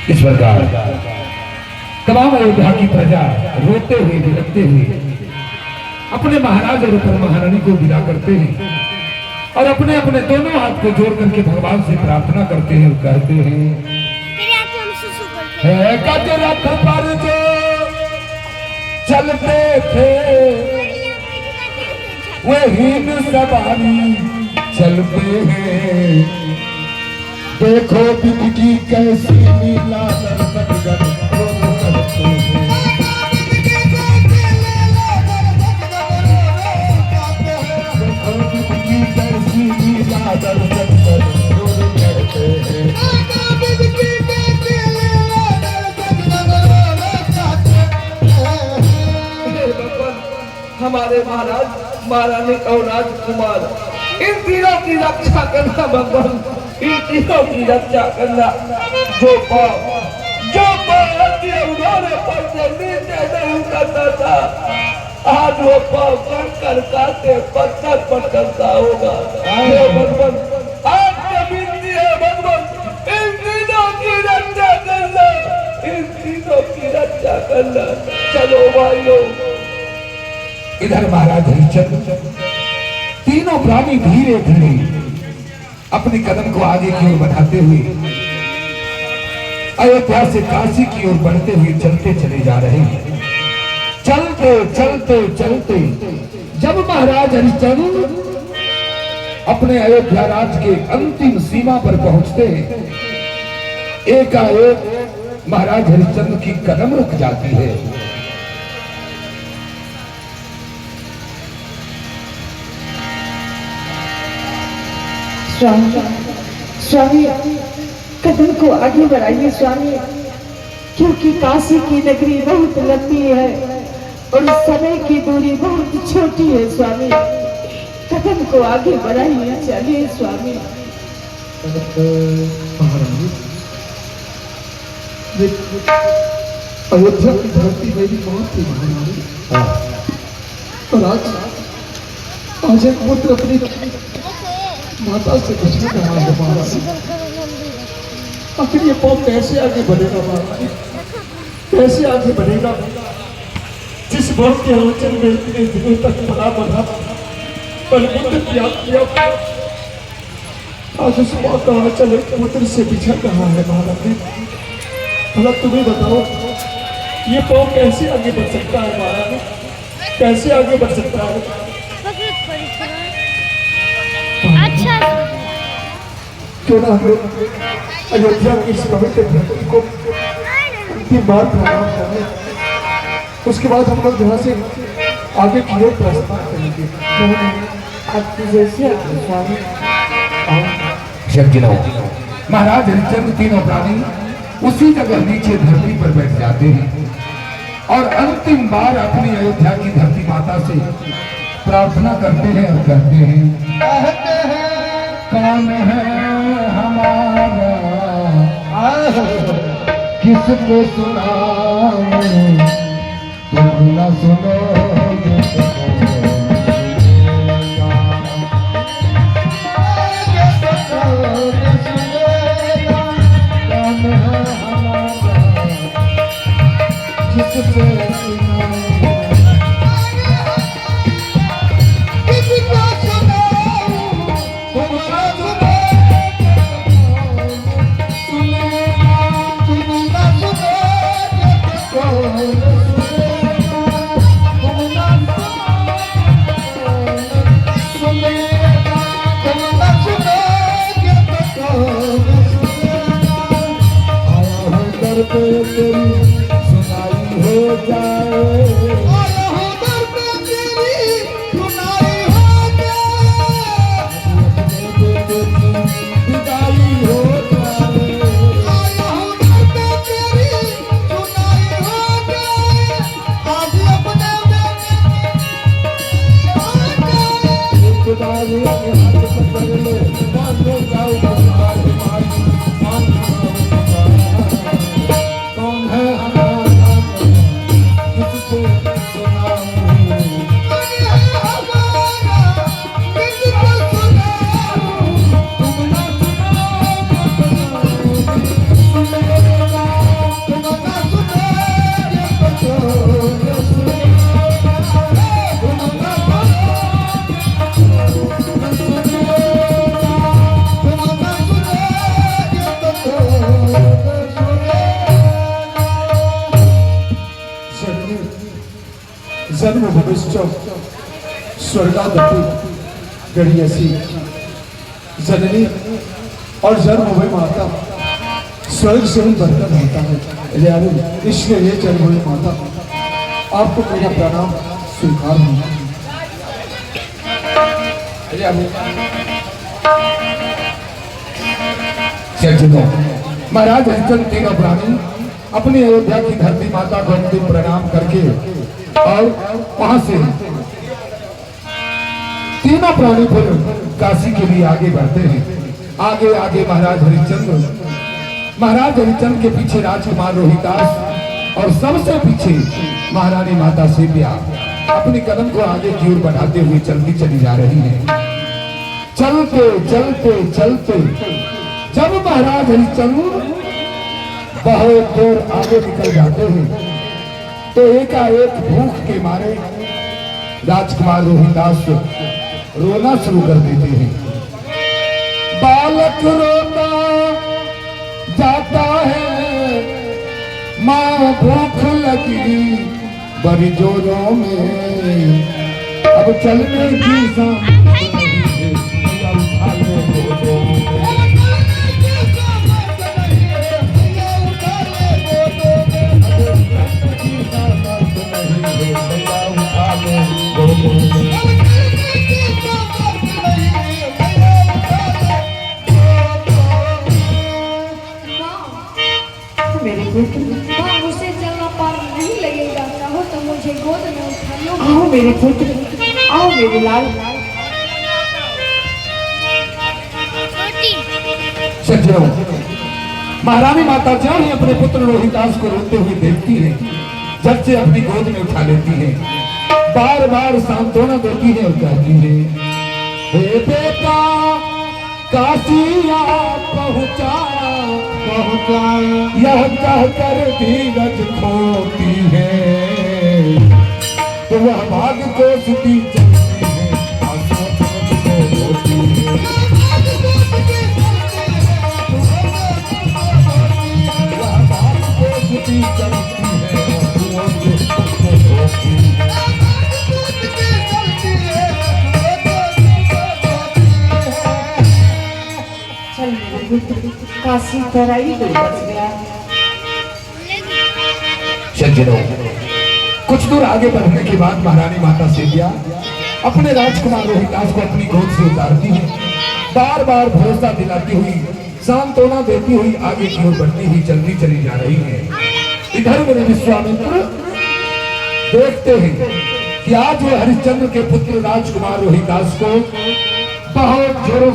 इस प्रकार तमाम अयोध्या की प्रजा रोते हुए बिलखते हुए अपने महाराज और अपने महारानी को विदा करते हैं और अपने अपने दोनों हाथ को जोड़ करके भगवान से प्रार्थना करते हैं और कहते हैं, है गजरथ पर जो चलते थे वही सवारी चलते हैं, देखो बिजली कैसी नीला दर्शन करते हैं। हमारे महाराज महारानी और राजकुमार इन तीनों की रक्षा करना भगवान, इन तीनों की रक्षा करना। जो उन्होंने पढ़ते नीचे नहीं उतरता था, आज वो पाँव कर काटे पत्थर पर करता होगा। भगवान आज विनती है भगवान, इन तीनों की रक्षा करना, इन तीनों की रक्षा करना। चलो भाइयों। इधर महाराज हरिश्चंद्र तीनों प्राणी धीरे धीरे अपने कदम को आगे की ओर बढ़ाते हुए अयोध्या से काशी की ओर बढ़ते हुए चलते चले जा रहे हैं। चलते चलते चलते जब महाराज हरिश्चंद्र अपने अयोध्या राज के अंतिम सीमा पर पहुंचते हैं, एकाएक महाराज हरिश्चंद्र की कदम रुक जाती है। स्वामी कदम को आगे बढ़ाइए स्वामी, क्योंकि काशी की नगरी बहुत लंबी है और समय की दूरी बहुत छोटी है स्वामी। कदम को आगे बढ़ाइए, चलिए स्वामी। अयोध्या की धरती मेरी बहुत ही महारानी, और आज एक पुत्र अपनी माता से पूछने रहा है महारानी, आखिर ये पाँव कैसे आगे बढ़ेगा महारानी, कैसे आगे बढ़ेगा? जिस बहुत के आंचल में इतने दिनों तक पला बढ़ा बलबुद्ध त्याग किया, आज उस माँ का आंचल एक पुत्र से बिछड़ रहा है महारानी। भला तुम्हें बताओ, ये पाँव कैसे आगे बढ़ सकता है महारानी, कैसे आगे बढ़ सकता है? अच्छा क्यों ना हम अयोध्या की इस पवित्र धरती को अंतिम बार प्रणाम करें, उसके बाद हम लोग यहाँ से आगे की ओर प्रस्थान करेंगे। महाराज हरिश्चंद्र तीनों प्राणी उसी जगह नीचे धरती पर बैठ जाते हैं और अंतिम बार अपनी अयोध्या की धरती माता से प्रार्थना करते हैं और कहते हैं, कौन है हमारा किसको सुनाऊं, तुम न सुनोगे कौन है हमारा किसको सुनाई हो जाए, कौन है हमारा किसको जन्म भविष्य स्वर्गादपि गणियसी जननी और जन्म हुई माता स्वर्ग से भी बरकत होता है। लिहाजा इसलिए ये जन्म हुई माता आपको मेरा प्रणाम स्वीकार होगा। महाराज हरिचंद्र तीनों प्राणी अपनी अयोध्या की धरती माता को अंतिम प्रणाम करके और वहां से तीनों प्राणी फिर काशी के लिए आगे बढ़ते हैं। आगे आगे महाराज हरिचंद्र के पीछे राजकुमार रोहिदास और सबसे पीछे महारानी माता सेव्या अपनी कदम को आगे की ओर बढ़ाते हुए चलती चली जा रही है। चलते चलते चलते जब महाराज हरिचंद्र बहुत दूर आगे निकल जाते हैं तो एकाएक भूख के मारे राजकुमार रोहिदास रोना शुरू कर देते हैं। बालक रोता जाता है, माँ भूख लगी बड़ी जोरों में, अब चलने की सामर्थ नहीं है, भैया उठा ले गोदों में। मेरे पुत्र, हाँ, मुझसे चलना पार नहीं लगेगा। चाहो तो मुझे गोद में उठा लो। आओ मेरे पुत्र, आओ मेरे लाल। सज्जनों, महारानी माता जब ही अपने पुत्र रोहिदास को रोते हुए देखती है, जब से अपनी गोद में उठा लेती है, बार बार सांत्वना देती है और कहती है, हे बेटा काशिया पहुंचा यह कहकर धीरज खोती है, तो वह भाग को सुती चलती है, आंसुओं को रोती है। वह भाग को सुती चलती है, आंसुओं को रोती है। चल मेरे पुत्र, काशी तराई तो बच गया। सज्जनों, कुछ दूर आगे बढ़ने के बाद महारानी माता सेव्या अपने राजकुमार रोहिदास को अपनी गोद से उतारती है, बार बार भरोसा दिलाती हुई, सांत्वना देती हुई आगे की ओर बढ़ती हुई चलती चली जा रही है। इधर मेरे विश्वामित्र देखते हैं कि आज वो हरिश्चंद्र के पुत्र राजकुमार रोहिदास को बहुत जोरों